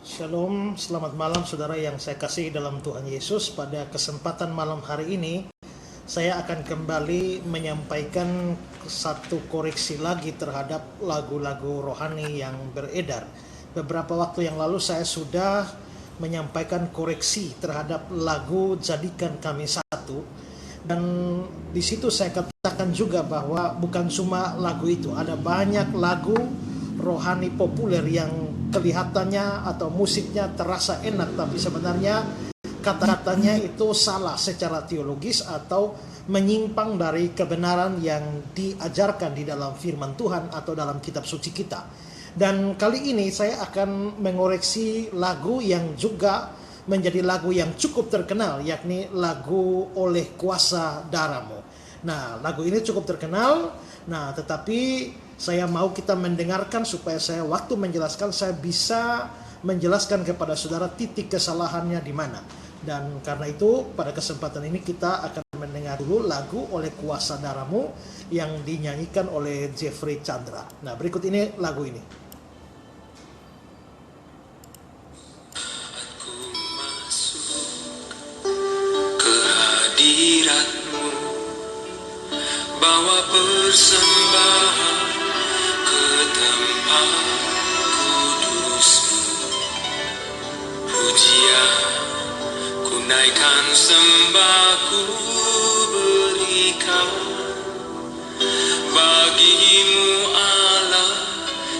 Shalom, selamat malam saudara yang saya kasih dalam Tuhan Yesus. Pada kesempatan malam hari ini, saya akan kembali menyampaikan satu koreksi lagi terhadap lagu-lagu rohani yang beredar. Beberapa waktu yang lalu saya sudah menyampaikan koreksi terhadap lagu Jadikan Kami Satu. Dan di situ saya katakan juga bahwa bukan cuma lagu itu, ada banyak lagu rohani populer yang kelihatannya atau musiknya terasa enak, tapi sebenarnya kata-katanya itu salah secara teologis atau menyimpang dari kebenaran yang diajarkan di dalam firman Tuhan atau dalam kitab suci kita. Dan kali ini saya akan mengoreksi lagu yang juga menjadi lagu yang cukup terkenal, yakni lagu Oleh Kuasa Darah-Mu. Nah, lagu ini cukup terkenal. Nah, tetapi saya mau kita mendengarkan supaya saya waktu menjelaskan saya bisa menjelaskan kepada saudara titik kesalahannya di mana. Dan karena itu pada kesempatan ini kita akan mendengar dulu lagu Oleh Kuasa Darah-Mu yang dinyanyikan oleh Jeffrey Chandra. Nah, berikut ini lagu ini. Aku masuk ke hadirat-Mu, bawa persembahan ke tempat kudus-Mu. Pujian ku naikkan, sembah ku berikan bagi-Mu Allah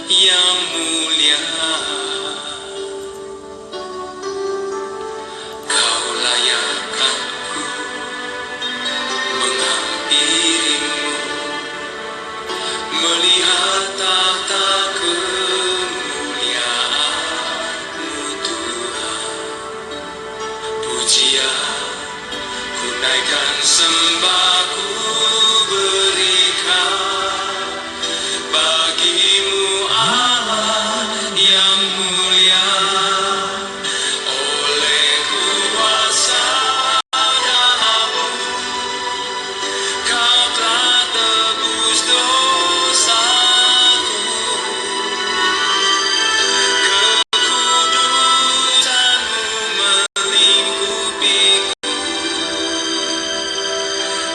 yang mulia. Kau layakkan ku menghampiri-Mu, melihat tata kemuliaan-Mu Tuhan. Pujian ku naikkan, sembah ku berikan bagi-Mu Allah yang mulia. Oleh kuasa Darah-Mu, Kau telah tebus dosaku. Kekudusan-Mu melingkupiku.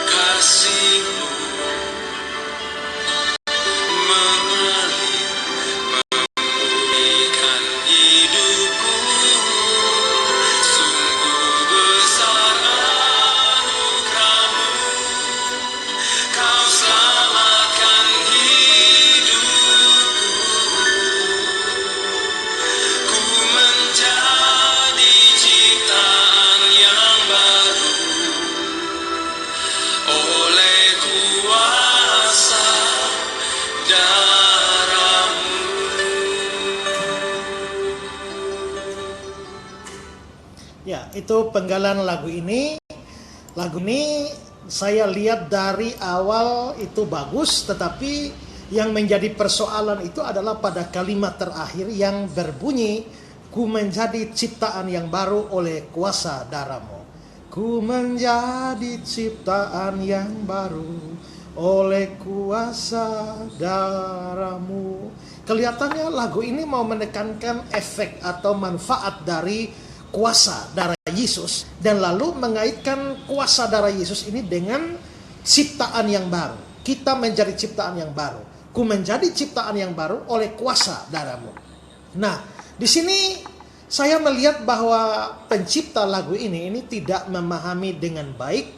Kasih-Mu mengalir, memulihkan hidupku. Sungguh besar anugerah-Mu, Kau selamatkan hidupku. Ku menjadi ciptaan yang baru oleh kuasa Darah-Mu. Ya, itu penggalan lagu ini. Lagu ini saya lihat dari awal itu bagus, tetapi yang menjadi persoalan itu adalah pada kalimat terakhir yang berbunyi, ku menjadi ciptaan yang baru oleh kuasa Darah-Mu. Ku menjadi ciptaan yang baru oleh kuasa Darah-Mu. Kelihatannya lagu ini mau menekankan efek atau manfaat dari kuasa darah Yesus, dan lalu mengaitkan kuasa darah Yesus ini dengan ciptaan yang baru. Kita menjadi ciptaan yang baru. Ku menjadi ciptaan yang baru oleh kuasa Darah-Mu. Nah, di sini saya melihat bahwa pencipta lagu ini tidak memahami dengan baik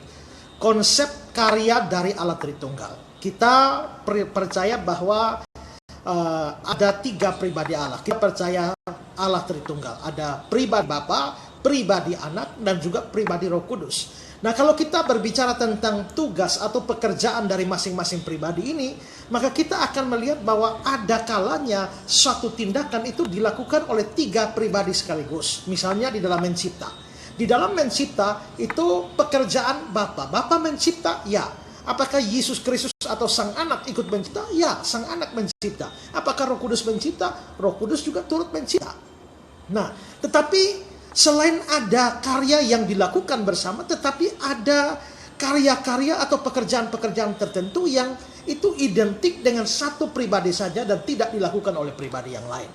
konsep karya dari Allah Tritunggal. Kita percaya bahwa ada tiga pribadi Allah. Kita percaya Allah Tritunggal. Ada pribadi Bapa, pribadi Anak, dan juga pribadi Roh Kudus. Nah, kalau kita berbicara tentang tugas atau pekerjaan dari masing-masing pribadi ini, maka kita akan melihat bahwa ada kalanya suatu tindakan itu dilakukan oleh tiga pribadi sekaligus. Misalnya di dalam mencipta. Di dalam mencipta itu pekerjaan Bapa. Bapa mencipta, ya. Apakah Yesus Kristus atau Sang Anak ikut mencipta? Ya, Sang Anak mencipta. Apakah Roh Kudus mencipta? Roh Kudus juga turut mencipta. Nah, tetapi selain ada karya yang dilakukan bersama, tetapi ada karya-karya atau pekerjaan-pekerjaan tertentu yang itu identik dengan satu pribadi saja dan tidak dilakukan oleh pribadi yang lain.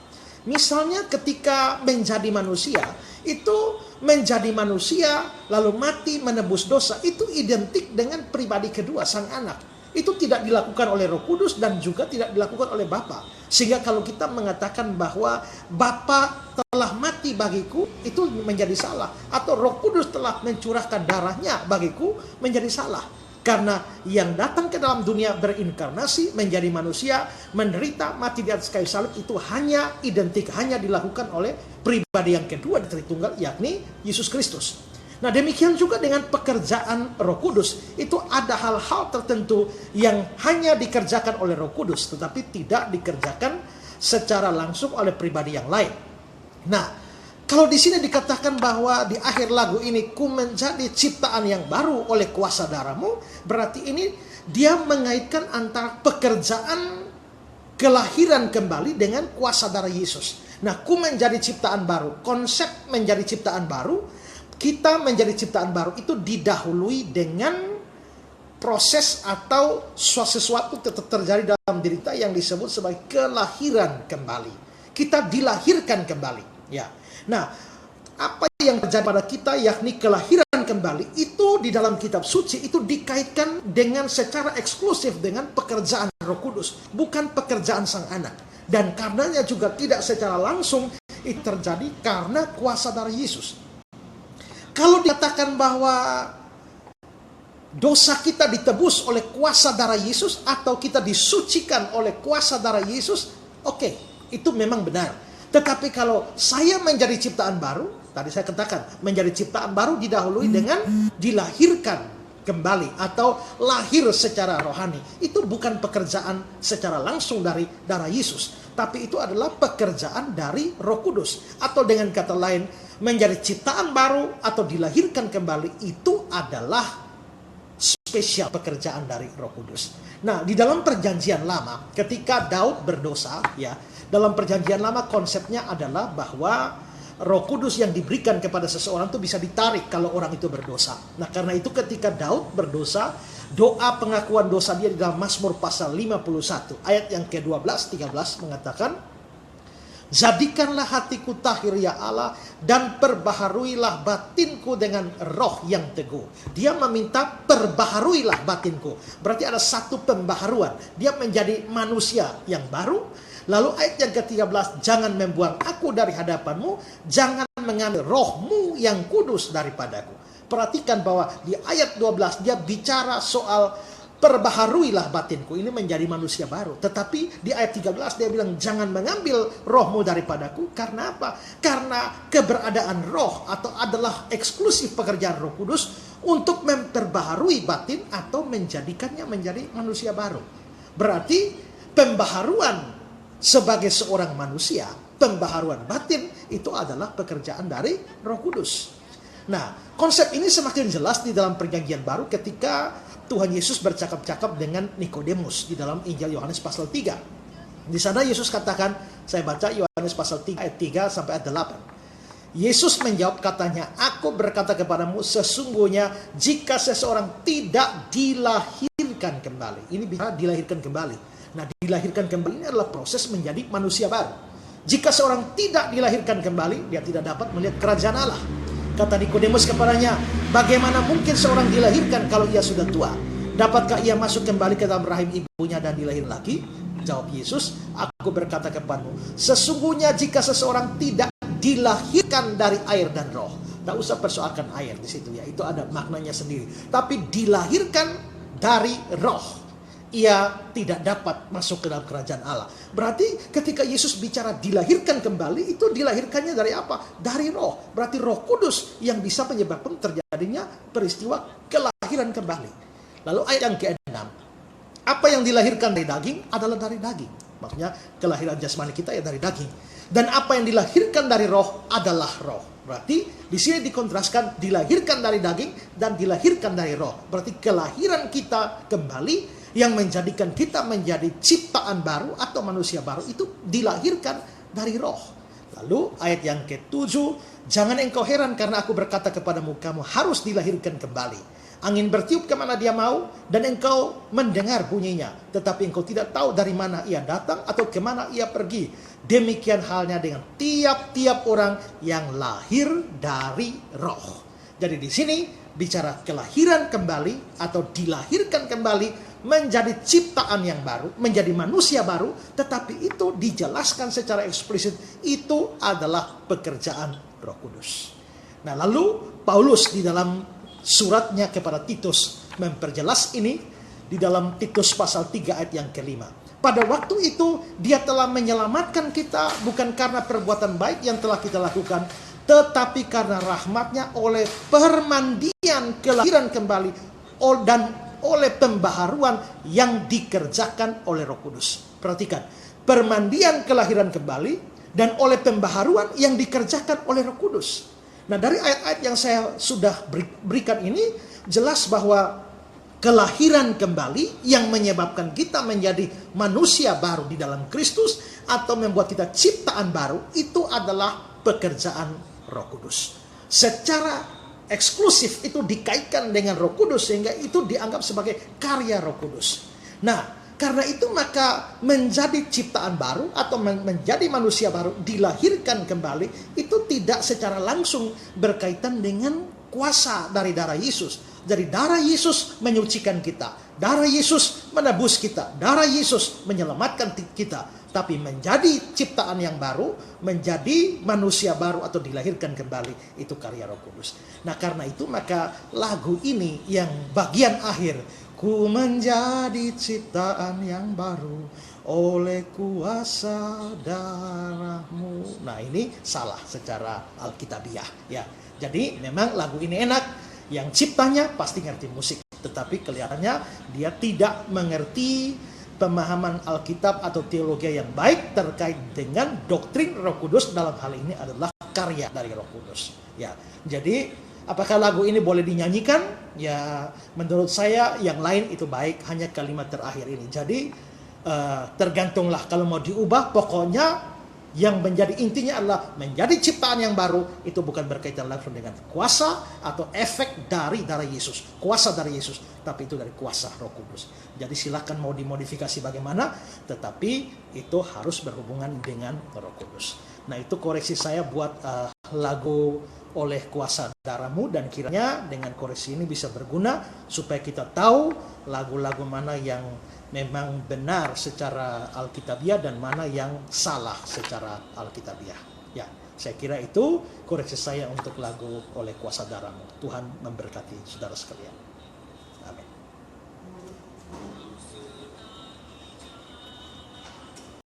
Misalnya ketika menjadi manusia, itu menjadi manusia lalu mati menebus dosa, itu identik dengan pribadi kedua sang anak. Itu tidak dilakukan oleh Roh Kudus dan juga tidak dilakukan oleh Bapa. Sehingga kalau kita mengatakan bahwa Bapa telah mati bagiku, itu menjadi salah. Atau Roh Kudus telah mencurahkan darahnya bagiku, menjadi salah. Karena yang datang ke dalam dunia berinkarnasi, menjadi manusia, menderita, mati di atas kayu salib, itu hanya identik, hanya dilakukan oleh pribadi yang kedua di Tritunggal, yakni Yesus Kristus. Nah, demikian juga dengan pekerjaan Roh Kudus. Itu ada hal-hal tertentu yang hanya dikerjakan oleh Roh Kudus, tetapi tidak dikerjakan secara langsung oleh pribadi yang lain. Nah, kalau di sini dikatakan bahwa di akhir lagu ini, ku menjadi ciptaan yang baru oleh kuasa darahmu, berarti ini dia mengaitkan antara pekerjaan kelahiran kembali dengan kuasa darah Yesus. Nah, ku menjadi ciptaan baru, konsep menjadi ciptaan baru, kita menjadi ciptaan baru itu didahului dengan proses atau sesuatu tetap terjadi dalam diri kita yang disebut sebagai kelahiran kembali. Kita dilahirkan kembali, ya. Nah, apa yang terjadi pada kita yakni kelahiran kembali itu di dalam kitab suci itu dikaitkan dengan secara eksklusif dengan pekerjaan Roh Kudus, bukan pekerjaan sang anak. Dan karenanya juga tidak secara langsung itu terjadi karena kuasa darah Yesus. Kalau dikatakan bahwa dosa kita ditebus oleh kuasa darah Yesus atau kita disucikan oleh kuasa darah Yesus, oke, itu memang benar. Tetapi kalau saya menjadi ciptaan baru, tadi saya katakan menjadi ciptaan baru didahului dengan dilahirkan kembali atau lahir secara rohani. Itu bukan pekerjaan secara langsung dari darah Yesus, tapi itu adalah pekerjaan dari Roh Kudus. Atau dengan kata lain, menjadi ciptaan baru atau dilahirkan kembali itu adalah spesial pekerjaan dari Roh Kudus. Nah, di dalam perjanjian lama ketika Daud berdosa, ya, dalam perjanjian lama konsepnya adalah bahwa Roh Kudus yang diberikan kepada seseorang itu bisa ditarik kalau orang itu berdosa. Nah, karena itu ketika Daud berdosa, doa pengakuan dosa dia di dalam Mazmur pasal 51 ayat yang ke-12 13 mengatakan, jadikanlah hatiku tahir ya Allah, dan perbaharuilah batinku dengan roh yang teguh. Dia meminta perbaharuilah batinku. Berarti ada satu pembaharuan. Dia menjadi manusia yang baru. Lalu ayat yang ke-13, jangan membuang aku dari hadapanmu, jangan mengambil rohmu yang kudus daripadaku. Perhatikan bahwa di ayat 12 dia bicara soal perbaharuilah batinku, ini menjadi manusia baru. Tetapi di ayat 13 dia bilang jangan mengambil rohmu daripadaku. Karena apa? Karena keberadaan roh atau adalah eksklusif pekerjaan Roh Kudus untuk memperbaharui batin atau menjadikannya menjadi manusia baru. Berarti pembaharuan sebagai seorang manusia, pembaharuan batin itu adalah pekerjaan dari Roh Kudus. Nah, konsep ini semakin jelas di dalam perjanjian baru ketika Tuhan Yesus bercakap-cakap dengan Nikodemus di dalam Injil Yohanes pasal 3. Di sana Yesus katakan, saya baca Yohanes pasal 3 ayat 3 sampai ayat 8. Yesus menjawab katanya, aku berkata kepadamu sesungguhnya jika seseorang tidak dilahirkan kembali. Ini bisa dilahirkan kembali. Nah, dilahirkan kembali ini adalah proses menjadi manusia baru. Jika seorang tidak dilahirkan kembali, dia tidak dapat melihat kerajaan Allah. Kata Nikodemus kepadanya, bagaimana mungkin seorang dilahirkan kalau ia sudah tua? Dapatkah ia masuk kembali ke dalam rahim ibunya dan dilahir lagi? Jawab Yesus, aku berkata kepadamu, sesungguhnya jika seseorang tidak dilahirkan dari air dan roh, tak usah persoalkan air di situ ya, itu ada maknanya sendiri. Tapi dilahirkan dari roh, ia tidak dapat masuk ke dalam kerajaan Allah. Berarti ketika Yesus bicara dilahirkan kembali, itu dilahirkannya dari apa? Dari roh. Berarti Roh Kudus yang bisa menyebabkan terjadinya peristiwa kelahiran kembali. Lalu ayat yang ke-6, apa yang dilahirkan dari daging adalah dari daging. Maksudnya kelahiran jasmani kita ya dari daging. Dan apa yang dilahirkan dari roh adalah roh. Berarti di sini dikontraskan dilahirkan dari daging dan dilahirkan dari roh. Berarti kelahiran kita kembali yang menjadikan kita menjadi ciptaan baru atau manusia baru itu dilahirkan dari roh. Lalu ayat yang ke-7, jangan engkau heran karena aku berkata kepadamu, kamu harus dilahirkan kembali. Angin bertiup kemana dia mau, dan engkau mendengar bunyinya, tetapi engkau tidak tahu dari mana ia datang atau kemana ia pergi. Demikian halnya dengan tiap-tiap orang yang lahir dari roh. Jadi di sini bicara kelahiran kembali atau dilahirkan kembali menjadi ciptaan yang baru, menjadi manusia baru, tetapi itu dijelaskan secara eksplisit, itu adalah pekerjaan Roh Kudus. Nah, lalu Paulus di dalam suratnya kepada Titus memperjelas ini di dalam Titus pasal 3 ayat yang kelima. Pada waktu itu dia telah menyelamatkan kita bukan karena perbuatan baik yang telah kita lakukan, tetapi karena rahmatnya oleh permandian kelahiran kembali dan oleh pembaharuan yang dikerjakan oleh Roh Kudus. Perhatikan, permandian kelahiran kembali dan oleh pembaharuan yang dikerjakan oleh Roh Kudus. Nah, dari ayat-ayat yang saya sudah berikan ini jelas bahwa kelahiran kembali yang menyebabkan kita menjadi manusia baru di dalam Kristus atau membuat kita ciptaan baru itu adalah pekerjaan Roh Kudus. Secara eksklusif itu dikaitkan dengan Roh Kudus sehingga itu dianggap sebagai karya Roh Kudus. Nah, karena itu maka menjadi ciptaan baru atau menjadi manusia baru, dilahirkan kembali, itu tidak secara langsung berkaitan dengan kuasa dari darah Yesus. Jadi darah Yesus menyucikan kita, darah Yesus menebus kita, darah Yesus menyelamatkan kita. Tapi menjadi ciptaan yang baru, menjadi manusia baru atau dilahirkan kembali, itu karya Roh Kudus. Nah, karena itu maka lagu ini yang bagian akhir, ku menjadi ciptaan yang baru oleh kuasa darah-Mu. Nah, ini salah secara alkitabiah ya. Jadi memang lagu ini enak, yang ciptanya pasti ngerti musik, tetapi kelihatannya dia tidak mengerti pemahaman Alkitab atau teologi yang baik terkait dengan doktrin Roh Kudus. Dalam hal ini adalah karya dari Roh Kudus ya. Jadi apakah lagu ini boleh dinyanyikan? Ya, menurut saya yang lain itu baik, hanya kalimat terakhir ini. Jadi tergantunglah kalau mau diubah, pokoknya yang menjadi intinya adalah menjadi ciptaan yang baru, itu bukan berkaitan langsung dengan kuasa atau efek dari darah Yesus, kuasa dari Yesus, tapi itu dari kuasa Roh Kudus. Jadi silakan mau dimodifikasi bagaimana, tetapi itu harus berhubungan dengan Roh Kudus. Nah, itu koreksi saya buat lagu oleh kuasa darah-Mu, dan kiranya dengan koreksi ini bisa berguna supaya kita tahu lagu-lagu mana yang memang benar secara alkitabiah dan mana yang salah secara alkitabiah. Ya, saya kira itu koreksi saya untuk lagu oleh kuasa darah-Mu. Tuhan memberkati saudara sekalian.